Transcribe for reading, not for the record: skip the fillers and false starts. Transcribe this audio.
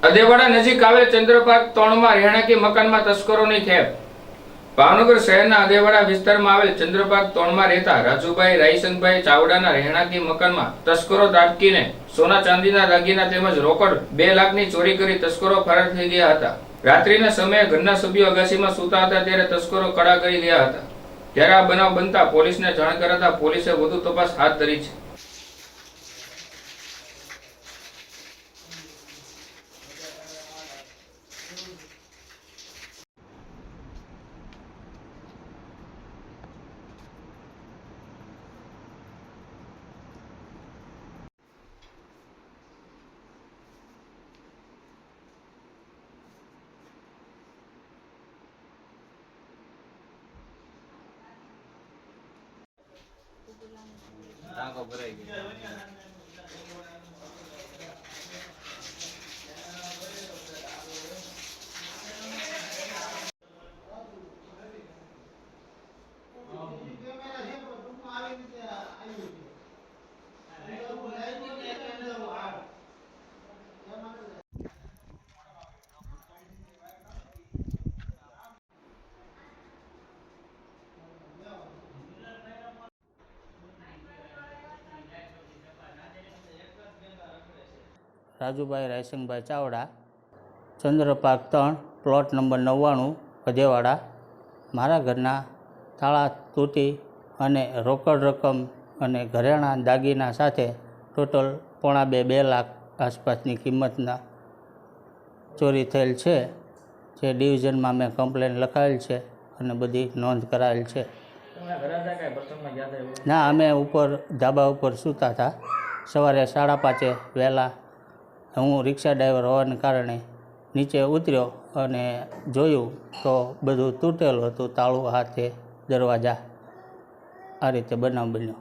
અદેવાડા નજીક આવેલ ચંદ્રપાક 3માં રહેણાંકી મકાનમાં તસ્કરોની ખેપ। ભાવનગર શહેરના અદેવાડા વિસ્તારમાં આવેલ ચંદ્રપાક 3માં રહેતા રાજુભાઈ રાયસંગભાઈ ચાવડાના રહેણાંકી મકાનમાં તસ્કરો દાટકીને સોના ચાંદીના દાગીના તેમજ રોકડ 2 લાખની ચોરી કરી તસ્કરો ફરાર થઈ ગયા હતા। રાત્રિના સમયે ઘરના સભ્યો અગાસીમાં સૂતા હતા ત્યારે તસ્કરો કડા કરી ગયા હતા। ત્યારે આ બનાવ બનતા પોલીસને જાણ કરાતા પોલીસે વધુ તપાસ હાથ ધરી છે। ટાંકો ભરાઈ ગયો। Rajubhai Raysangbhai Chavda, Chandrapak 3, plot number 99, Adevada. મારા ઘરના તાળા તૂટી અને રોકડ રકમ અને ઘરેણાં દાગીના સાથે ટોટલ 1.5-2 લાખ આસપાસની કિંમતના ચોરી થયેલ છે, જે ડિવિઝનમાં મેં કમ્પ્લેન લખાયેલ છે અને બધી નોંધ કરાયેલ છે। ના, અમે ઉપર ધાબા ઉપર સૂતા હતા। સવારે 5:30 વહેલા હું રિક્ષા ડ્રાઈવર હોવાને કારણે નીચે ઉતર્યો અને જોયું તો બધું તૂટેલું હતું, તાળું હાથે, દરવાજા, આ રીતે બનાવ બન્યો।